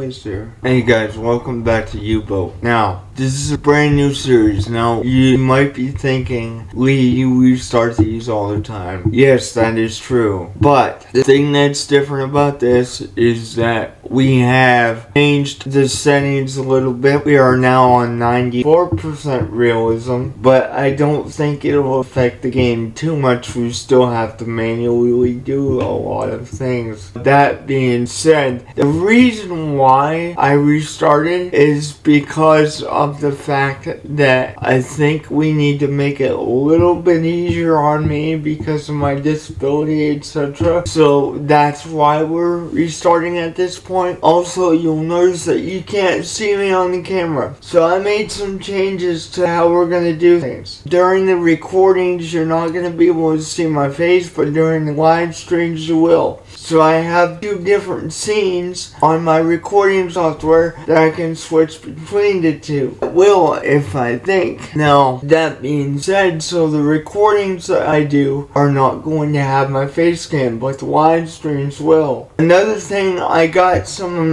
Hey guys, welcome back to U-Boat. Now, this is a brand new series. Now, you might be thinking, Lee, we start these all the time. Yes, that is true. But the thing that's different about this is that we have changed the settings a little bit. We are now on 94% realism, but I don't think it'll affect the game too much. We still have to manually do a lot of things. That being said, the reason why I restarted is because of the fact that I think we need to make it a little bit easier on me because of my disability, etc. So that's why we're restarting at this point. Also, you'll notice that you can't see me on the camera. So I made some changes to how we're going to do things. During the recordings, you're not going to be able to see my face, but during the live streams, you will. So I have two different scenes on my recording software that I can switch between the two. It will, if I think. Now, that being said, so the recordings that I do are not going to have my face cam, but the live streams will. Another thing, I got some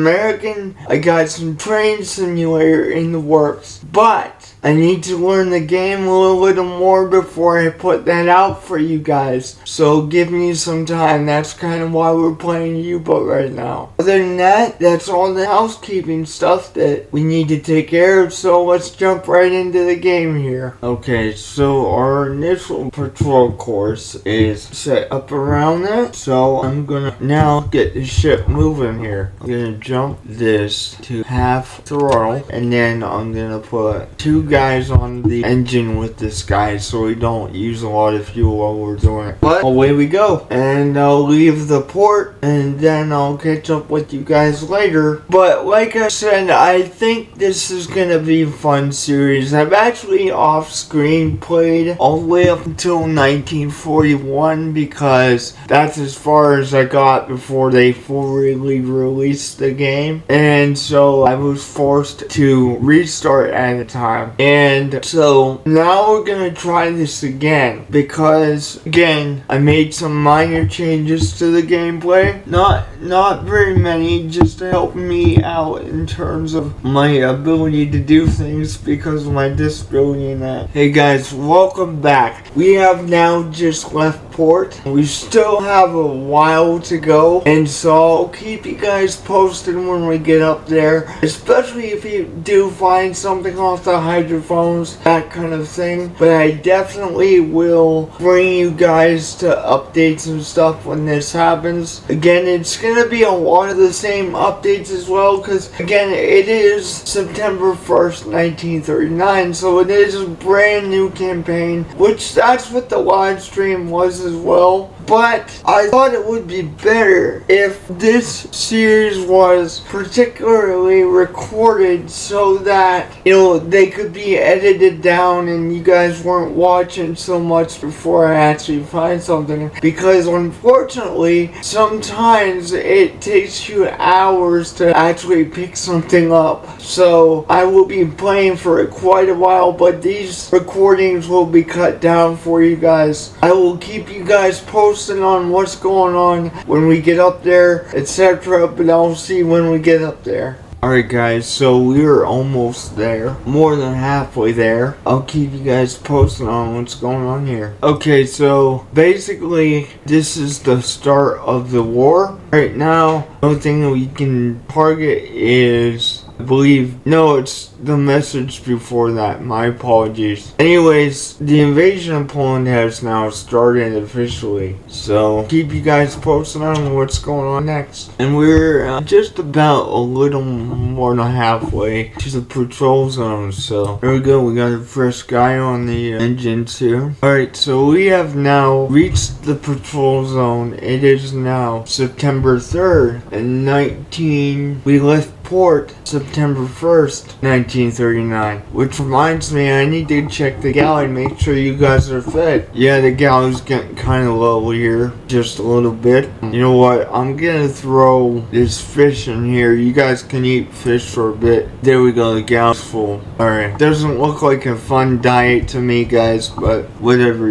train simulator in the works, but I need to learn the game a little more before I put that out for you guys. So give me some time. That's kind of why we're playing U-Boat right now. Other than that, that's all the housekeeping stuff that we need to take care of. So let's jump right into the game here. Okay, so our initial patrol course is set up around that. So I'm gonna now get the ship moving here. I'm gonna jump this to half throttle, and then I'm gonna put two guys on the engine with this guy so we don't use a lot of fuel while we're doing it. But away we go, and I'll leave the port and then I'll catch up with you guys later. But like I said, I think this is gonna be a fun series. I've actually off screen played all the way up until 1941 because that's as far as I got before they fully released the game, and so I was forced to restart at the time. And so now we're gonna try this again because again I made some minor changes to the gameplay. Not very many, just to help me out in terms of my ability to do things because of my disability and that. Hey guys, welcome back. We have now just left port. We still have a while to go, and so I'll keep you guys posted when we get up there, especially if you do find something off the hydrophones, that kind of thing. But I definitely will bring you guys to updates and stuff when this happens. Again, it's gonna be a lot of the same updates as well, because again, it is September 1st, 1939, so it is a brand new campaign, which that's what the live stream was as well. But I thought it would be better if this series was particularly recorded so that, they could be edited down and you guys weren't watching so much before I actually find something. Because unfortunately, sometimes it takes you hours to actually pick something up. So I will be playing for quite a while, but these recordings will be cut down for you guys. I will keep you guys posted on what's going on when we get up there, etc. But I'll see when we get up there. Alright guys, so we're almost there. More than halfway there. I'll keep you guys posted on what's going on here. Okay, so basically this is the start of the war. Right now, the only thing that we can target is, I believe, no, it's the message before that. My apologies. Anyways, the invasion of Poland has now started officially. So keep you guys posted on what's going on next. And we're just about a little more than halfway to the patrol zone. So there we go. We got a fresh guy on the engines here. Alright, so we have now reached the patrol zone. It is now September 3rd and we left port September 1st, 1939. Which reminds me, I need to check the galley, make sure you guys are fed. Yeah, the galley's getting kind of low here, just a little bit. You know what, I'm gonna throw this fish in here. You guys can eat fish for a bit. There we go, the galley's full. Alright, doesn't look like a fun diet to me, guys, but whatever,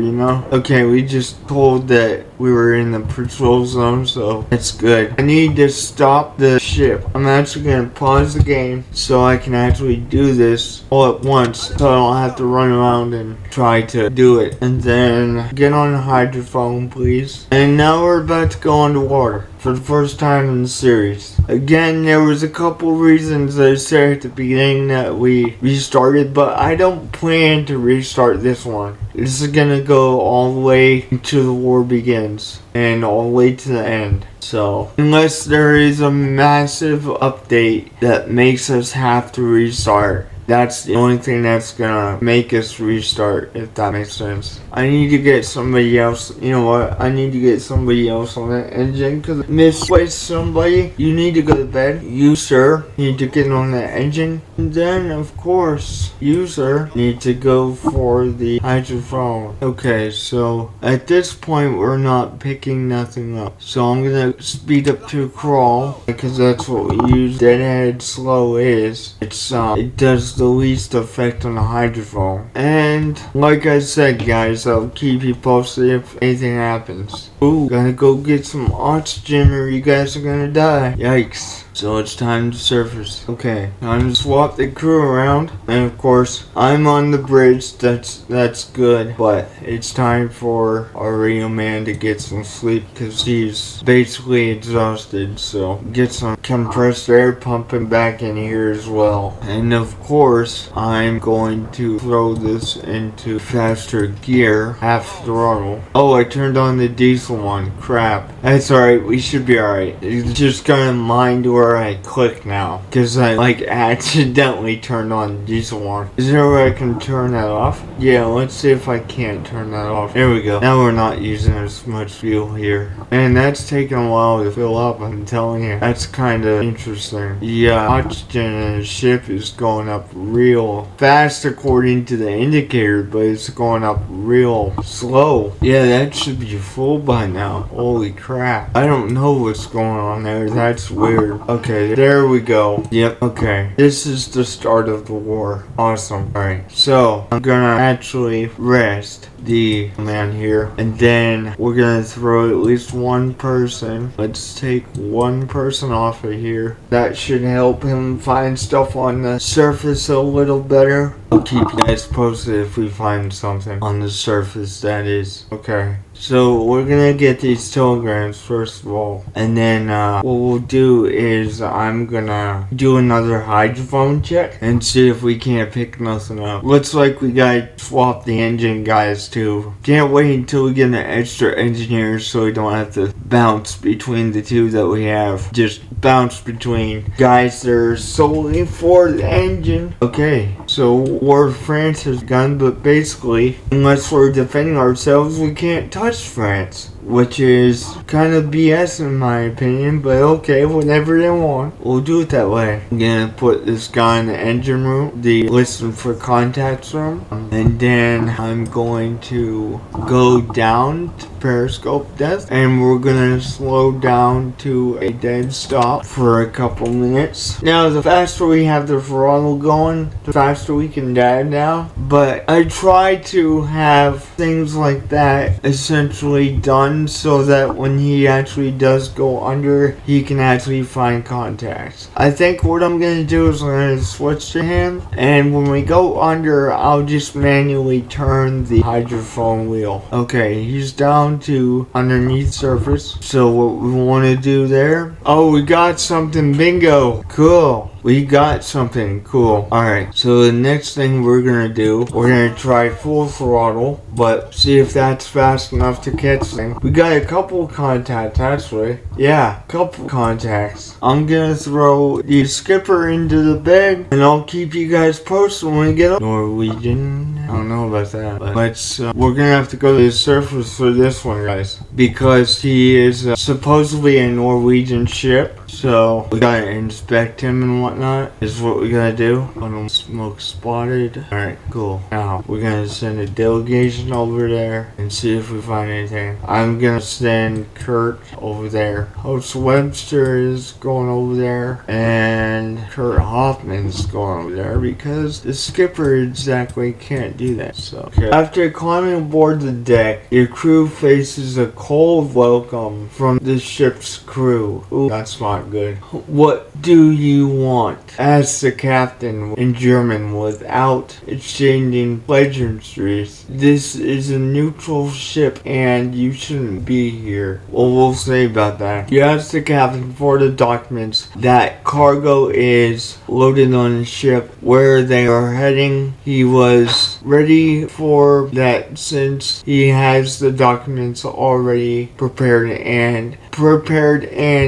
Okay, we just told that we were in the patrol zone, so that's good. I need to stop the ship. I'm actually gonna gonna pause the game so I can actually do this all at once, so I don't have to run around and try to do it. And then get on the hydrophone, please. And now we're about to go underwater for the first time in the series. Again, there was a couple reasons I said at the beginning that we restarted, but I don't plan to restart this one. This is gonna go all the way until the war begins and all the way to the end. So, unless there is a massive update that makes us have to restart, that's the only thing that's gonna make us restart, if that makes sense. I need to get somebody else, you know what, I need to get somebody else on that engine, because misplaced somebody, you need to go to bed. You, sir, need to get on that engine. And then, of course, you, sir, need to go for the hydrophone. Okay, so at this point, we're not picking nothing up. So I'm gonna speed up to crawl, because that's what we use deadhead slow is. It does the least effect on the hydrophone. And like I said, guys, I'll keep you posted if anything happens. Ooh, gotta go get some oxygen or you guys are gonna die. Yikes. So it's time to surface. Okay, time to swap the crew around. And of course, I'm on the bridge. That's good. But it's time for our radio man to get some sleep because he's basically exhausted. So get some compressed air pumping back in here as well. And of course, I'm going to throw this into faster gear, half throttle. Oh, I turned on the diesel one. Crap. That's alright. We should be alright. It's just gonna mind where I click now because I accidentally turned on the diesel one. Is there a way I can turn that off? Yeah, let's see if I can't turn that off. There we go. Now we're not using as much fuel here. And that's taking a while to fill up, I'm telling you. That's kind of interesting. Yeah, oxygen in the ship is going up real fast according to the indicator, but it's going up real slow. Yeah, that should be full by now. Holy crap. I don't know what's going on there. That's weird. Okay, there we go. Yep, okay. This is the start of the war. Awesome. Alright, so I'm gonna actually rest the man here, and then we're gonna throw at least one person. Let's take one person off of here. That should help him find stuff on the surface a little better. I'll keep you guys posted if we find something on the surface, that is. Okay. So we're gonna get these telegrams first of all, and then what we'll do is I'm gonna do another hydrophone check and see if we can't pick nothing up. Looks like we gotta swap the engine guys too. Can't wait until we get an extra engineer so we don't have to bounce between the two that we have. Just bounce between guys that are solely for the engine. Okay, so War of France has begun, but basically, unless we're defending ourselves, we can't touch France, which is kind of BS in my opinion, but okay, whatever they want, we'll do it that way. I'm gonna put this guy in the engine room, the listen for contacts room, and then I'm going to go down to periscope depth, and we're gonna slow down to a dead stop for a couple minutes. Now, the faster we have the throttle going, the faster we can dive down, but I try to have things like that essentially done so that when he actually does go under, he can actually find contacts. I think what I'm gonna do is I'm gonna switch to him, and when we go under, I'll just manually turn the hydrophone wheel. Okay, he's down to underneath surface. So what we want to do there, oh, we got something. Bingo. Cool. We got something cool. Alright, so the next thing we're gonna do, we're gonna try full throttle, but see if that's fast enough to catch things. We got a couple contacts actually. Yeah, couple contacts. I'm gonna throw the skipper into the bed, and I'll keep you guys posted when we get up. Norwegian? I don't know about that, but we're gonna have to go to the surface for this one, guys, because he is supposedly a Norwegian ship. So we gotta inspect him and whatnot is what we gotta do. Smoke spotted. Alright, cool. Now we're gonna send a delegation over there and see if we find anything. I'm gonna send Kurt over there. Host Webster is going over there, and Kurt Hoffman's going over there because the skipper exactly can't can't do that. So, okay. After climbing aboard the deck, your crew faces a cold welcome from the ship's crew. Ooh, that's not good. What do you want? Asked the captain in German without exchanging pleasantries. This is a neutral ship and you shouldn't be here. Well, we'll see about that. You asked the captain for the documents that cargo is loaded on the ship where they are heading. He was ready for that since he has the documents already prepared and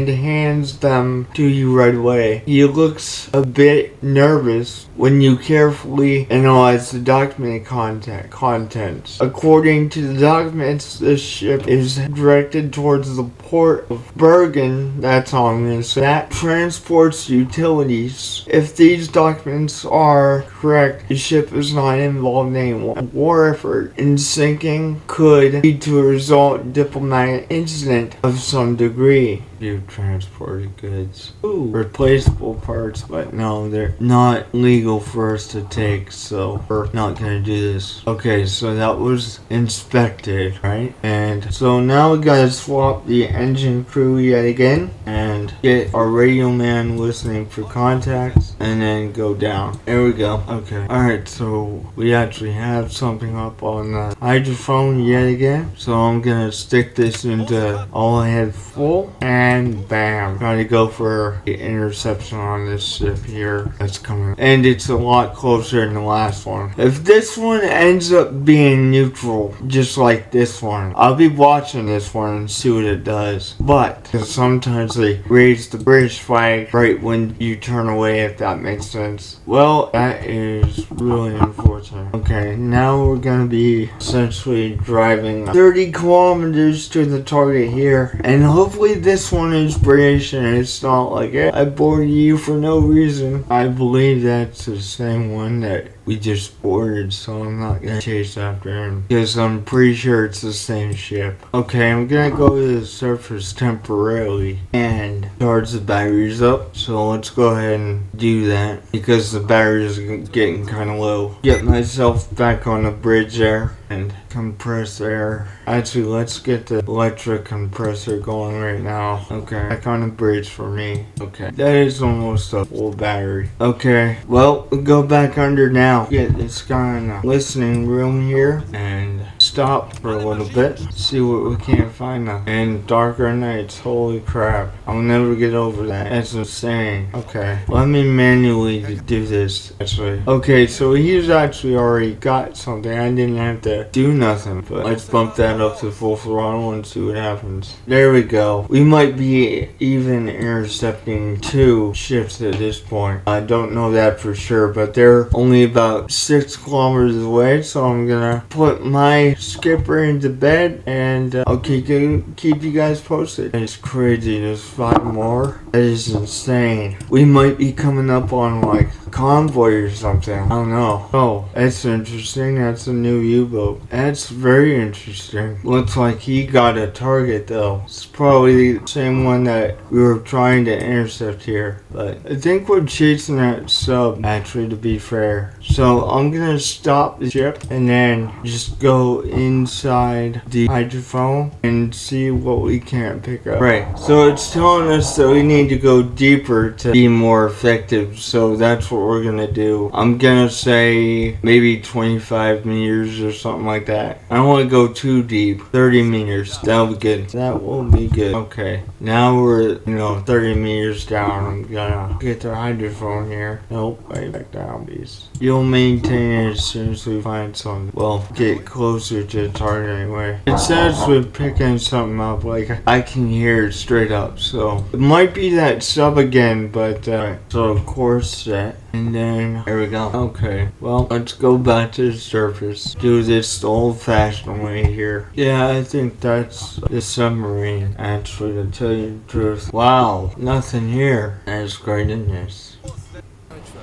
hands them to you right away. He looks a bit nervous when you carefully analyze the document contents. According to the documents, the ship is directed towards the port of Bergen, that's ominous, that transports utilities. If these documents are correct, the ship is not involved in a war effort, and sinking could lead to a result diplomatic incident of some degree. You transported goods. Ooh, replaceable parts, but no, they're not legal for us to take, so we're not gonna do this. Okay, so that was inspected, right? And so now we gotta swap the engine crew yet again and get our radio man listening for contacts and then go down. There we go. Okay. Alright, so we actually have something up on the hydrophone yet again. So I'm gonna stick this into all ahead full and bam. Try to go for the interception on this ship here that's coming. And it's a lot closer than the last one. If this one ends up being neutral, just like this one, I'll be watching this one and see what it does. But sometimes they raise the British flag right when you turn away, if that makes sense. Well, that is really unfortunate. Okay, now we're gonna be essentially driving 30 kilometers to the target here, and hopefully this one is British and it's not like, hey, I boarded you for no reason. I believe that's the same one that we just boarded, so I'm not gonna chase after him because I'm pretty sure it's the same ship. Okay, I'm gonna go to the surface temporarily and charge the batteries up. So let's go ahead and do that because the batteries are getting kind of low. Get myself back on the bridge there and compress air. Actually, let's get the electric compressor going right now. Okay, back on the bridge for me. Okay, that is almost a full battery. Okay, well, we'll go back under now. Get this guy in the listening room here and stop for a little bit. See what we can't find now. And darker nights, holy crap. I'll never get over that. That's insane. Okay, let me manually do this actually. Okay, so he's actually already got something. I didn't have to do nothing, but let's bump that up to full throttle and see what happens. There we go. We might be even intercepting 2 ships at this point. I don't know that for sure, but they're only about 6 kilometers away, so I'm gonna put my skipper into bed and I'll keep you guys posted. It's crazy, there's 5 more. That is insane. We might be coming up on like convoy or something. I don't know. Oh, that's interesting. That's a new U-boat. That's very interesting. Looks like he got a target though. It's probably the same one that we were trying to intercept here. But I think we're chasing that sub, actually, to be fair. So I'm gonna stop the ship and then just go inside the hydrophone and see what we can't pick up. Right. So it's telling us that we need to go deeper to be more effective. So that's what we're gonna do. I'm gonna say maybe 25 meters or something like that. I don't want to go too deep. 30 meters. That'll be good. That will be good. Okay. Now we're, 30 meters down. I'm gonna get the hydrophone here. Nope. Right back down, please. You'll maintain it as soon as we find something. Well, get closer to the target anyway. It says we're picking something up. Like, I can hear it straight up. So, it might be that sub again, but, so of course set. And then, there we go. Okay, well, let's go back to the surface. Do this the old-fashioned way here. Yeah, I think that's the submarine, actually, to tell you the truth. Wow, nothing here. That's great, isn't it?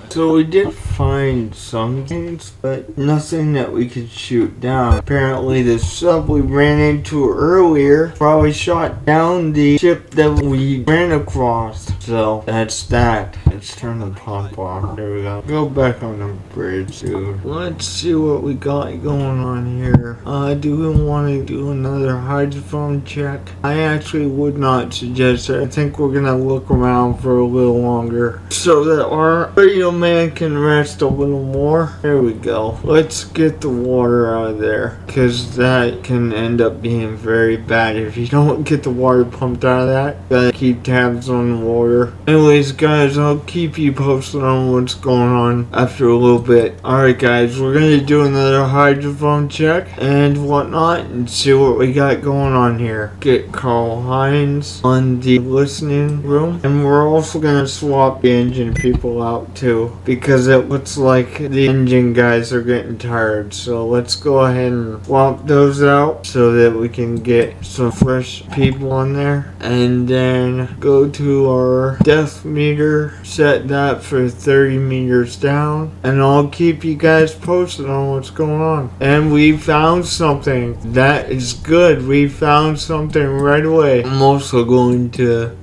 So we did find some things, but nothing that we could shoot down. Apparently the sub we ran into earlier probably shot down the ship that we ran across. So that's that. Let's turn the pump off. There we go. Go back on the bridge, dude. Let's see what we got going on here. Do we want to do another hydrophone check? I actually would not suggest it. I think we're gonna look around for a little longer so that our radio man can rest a little more. There we go. Let's get the water out of there, because that can end up being very bad if you don't get the water pumped out of that. Gotta keep tabs on the water. Anyways, guys, I'll keep you posted on what's going on after a little bit. Alright, guys, we're gonna do another hydrophone check and whatnot and see what we got going on here. Get Carl Hines on the listening room, and we're also gonna swap the engine people out too, because it looks like the engine guys are getting tired. So let's go ahead and swap those out so that we can get some fresh people on there, and then go to our depth meter, set that for 30 meters down, and I'll keep you guys posted on what's going on. And we found something that is good. We found something right away. I'm also going to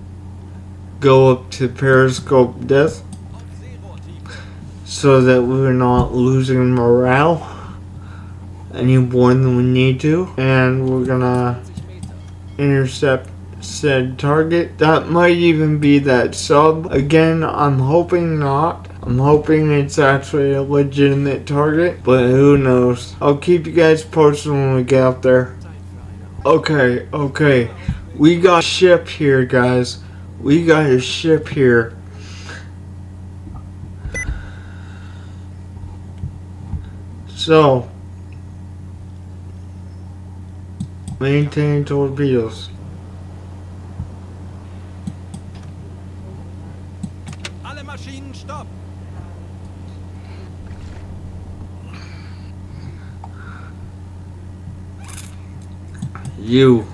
go up to periscope depth so that we're not losing morale any more than we need to, and we're gonna intercept said target. That might even be that sub. Again, I'm hoping not. I'm hoping it's actually a legitimate target, but who knows. I'll keep you guys posted when we get up there. Okay. We got a ship here, guys. We got a ship here. So, maintain torpedoes. Alle Maschinen stopp. You.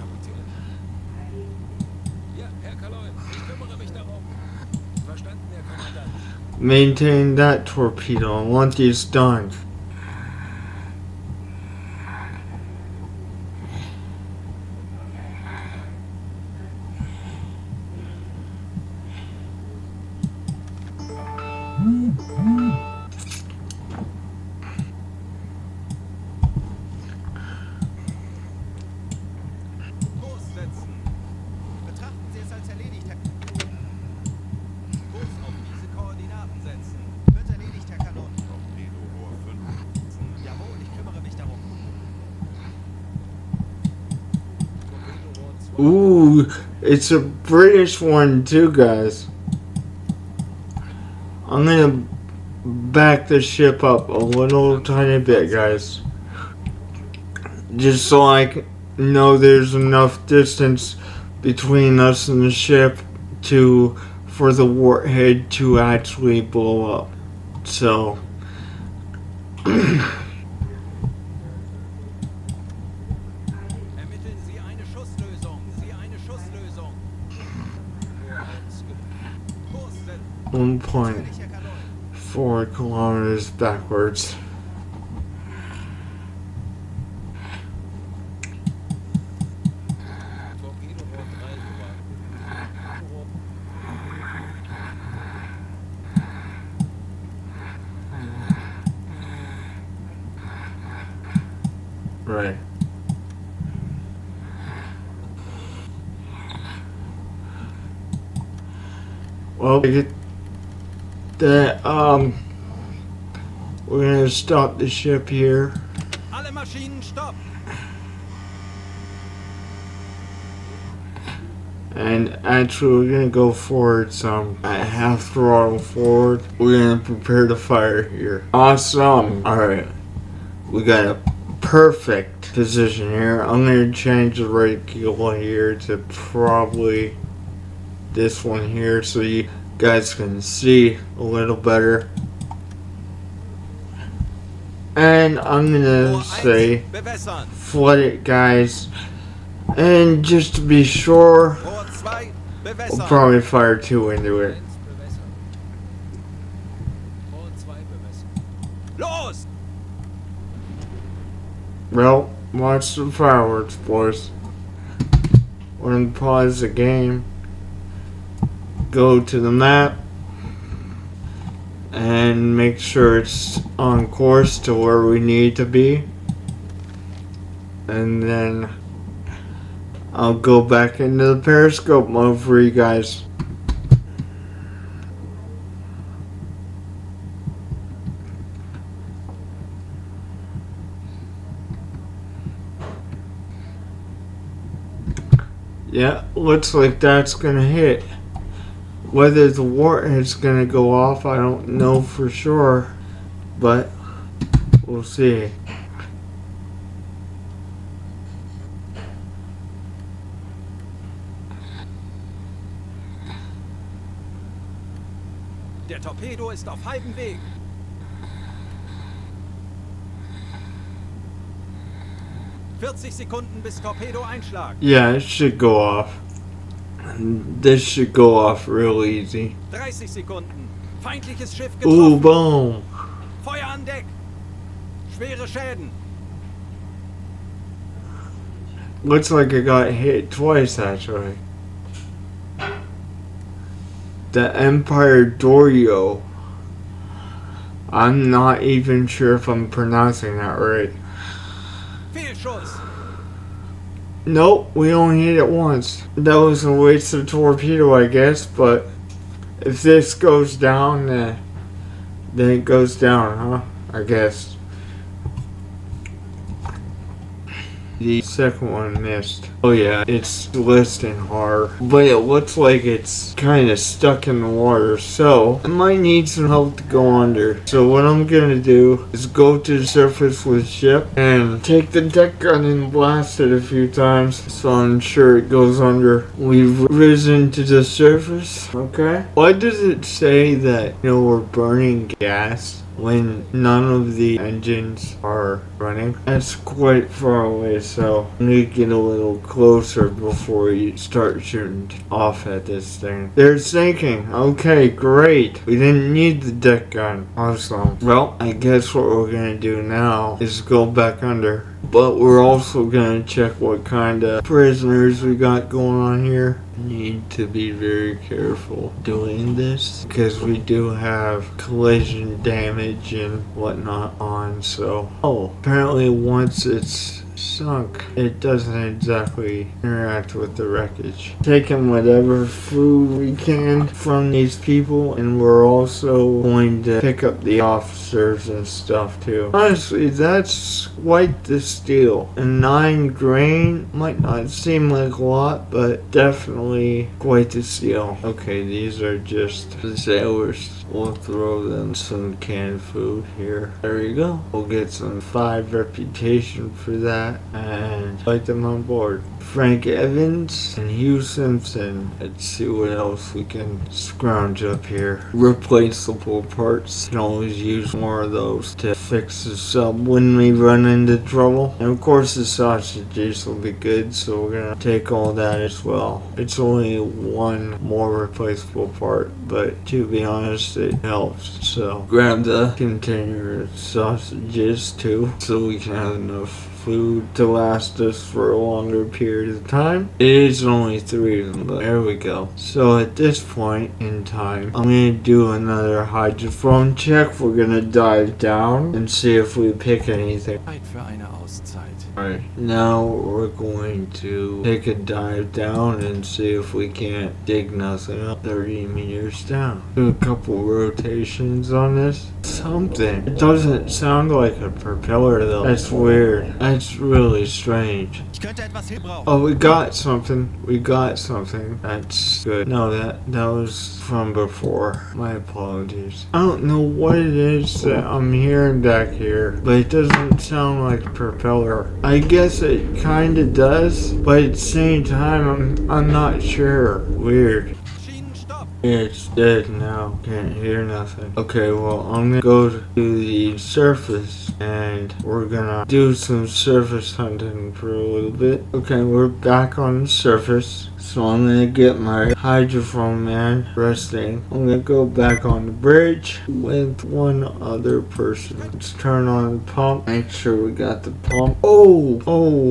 Ja, Herr Kaloy, ich kümmere mich darum. Verstanden, Herr Kommandant. Maintain that torpedo. I want these done. Kurs setzen. Betrachten Sie es als erledigt, Herr. Kurs auf diese Koordinaten setzen. Wird erledigt, Herr Kanon. Torpedorohr 5. Jawohl, ich kümmere mich darum. Torpedorohr 2. Ooh, it's a British one too, guys. I'm gonna back the ship up a little tiny bit, guys, just so I know there's enough distance between us and the ship for the warhead to actually blow up. So Ermitteln Sie eine Schusslösung. Kurs setzen. 1.4 kilometers backwards. Torpedorohr 3 über. Right. Well, we get that. We're gonna stop the ship here. Alle Maschinen stopp. And actually, we're gonna go forward some at half throttle forward. We're gonna prepare to fire here. Awesome. Alright. We got a perfect position here. I'm gonna change the reticle here to probably this one here so you guys can see a little better. And I'm gonna say flood it, guys. And just to be sure, we'll probably fire 2 into it. Los! Well, watch the fireworks, boys. We're gonna pause the game, go to the map, and make sure it's on course to where we need to be. And then I'll go back into the periscope mode for you guys. Yeah, looks like that's gonna hit. Whether the warhead's gonna go off, I don't know for sure, but we'll see. Der Torpedo ist auf halbem Weg. Sekunden bis Torpedo-Einschlag. Yeah, it should go off. This should go off real easy. 30 Sekunden. Feindliches Schiff Ooh, getroffen. boom. Feuer an Deck. Schwere Schäden. Looks like it got hit twice, actually. The Empire Dorio. I'm not even sure if I'm pronouncing that right. Fehlschuss. Nope, we only hit it once. That was a waste of torpedo, I guess, but if this goes down, then it goes down, huh? I guess. The second one missed. Oh yeah, it's listing hard. But it looks like it's kind of stuck in the water, so I might need some help to go under. So what I'm gonna do is go to the surface with the ship and take the deck gun and blast it a few times so I'm sure it goes under. We've risen to the surface, okay? Why does it say that, you know, we're burning gas when none of the engines are running? That's quite far away, so I need to get a little closer before you start shooting off at this thing. They're sinking. Okay, great. We didn't need the deck gun. Awesome. Well, I guess what we're gonna do now is go back under. But we're also gonna check what kind of prisoners we got going on here. Need to be very careful doing this because we do have collision damage and whatnot on. So, oh, apparently once it's sunk, it doesn't exactly interact with the wreckage. Taking whatever food we can from these people, and we're also going to pick up the officers and stuff too. Honestly, that's quite the steal. And 9 grain might not seem like a lot, but definitely quite the steal. Okay, these are just the sailors. We'll throw them some canned food here. There you go. We'll get some 5 reputation for that and invite them on board. Frank Evans and Hugh Simpson. Let's see what else we can scrounge up here. Replaceable parts. Can always use more of those to fix the sub when we run into trouble. And of course the sausages will be good, so we're gonna take all that as well. It's only 1 more replaceable part, but to be honest, it helps. So grab the container of sausages too, so we can have enough food to last us for a longer period of time. It is only 3 of them, but there we go. So at this point in time, I'm gonna do another hydrophone check. We're gonna dive down and see if we pick anything. Zeit für eine Auszeit. Alright, now we're going to take a dive down and see if we can't dig nothing up 30 meters down. Do a couple rotations on this. Something. It doesn't sound like a propeller though. That's weird. That's really strange. Ich könnte etwas Hilfe brauchen. Oh, we got something. We got something. That's good. No, that was from before. My apologies. I don't know what it is that I'm hearing back here, but it doesn't sound like a propeller. I guess it kinda does, but at the same time, I'm not sure. Weird. Schienenstopp. It's dead now. Can't hear nothing. Okay, well, I'm gonna go to the surface and we're gonna do some surface hunting for a little bit. Okay, we're back on the surface. So I'm gonna get my hydrophone man resting. I'm gonna go back on the bridge with one other person. Let's turn on the pump. Make sure we got the pump. Oh!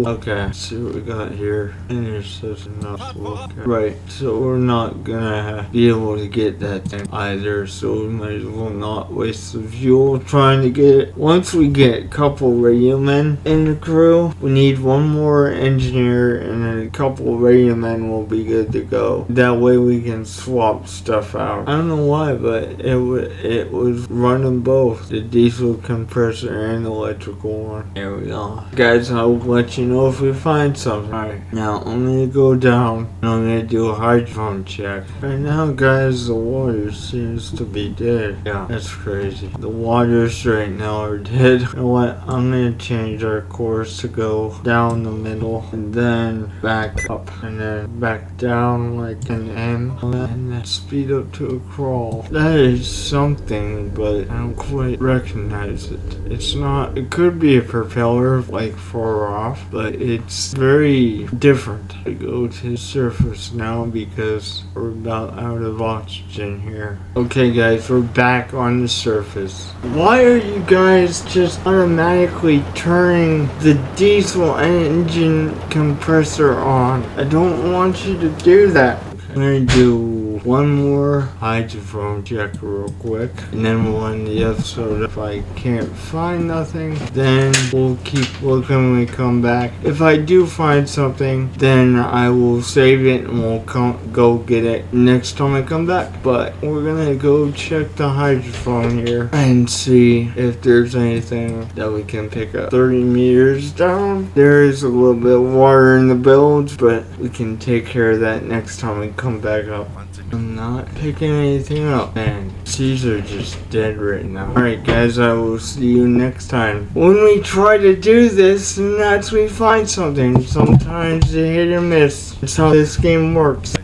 Okay, let's see what we got here. And there's just enough to look at. Right, so we're not gonna be able to get that thing either, so we might as well not waste the fuel trying to get it. Once we get a couple radio men in the crew, we need one more engineer and then a couple radio men will be good to go. That way we can swap stuff out. I don't know why, but it was running both, the diesel compressor and the electrical one. There we go. Guys, I'll let you know if we find something. Alright, now I'm gonna go down and I'm gonna do a hydrophone check. Right now, guys, the water seems to be dead. Yeah, that's crazy. The waters right now are dead. You know what? I'm gonna change our course to go down the middle and then back up and then back down like an M and then speed up to a crawl. That is something, but I don't quite recognize it. It's not, it could be a propeller like far off, but it's very different. I go to the surface now because we're about out of oxygen here. Okay guys, we're back on the surface. Why are you guys just automatically turning the diesel engine compressor on? I don't want you to do that. I'm gonna do one more hydrophone check real quick and then we'll end the episode. If I can't find nothing, then we'll keep looking when we come back. If I do find something, then I will save it and we'll go get it next time I come back. But we're gonna go check the hydrophone here and see if there's anything that we can pick up. 30 meters down, there is a little bit of water in the bilge, but we can take care of that next time we come back up. I'm not picking anything up, man. These are just dead right now. Alright guys, I will see you next time. When we try to do this, and that's we find something. Sometimes you hit or miss. That's how this game works.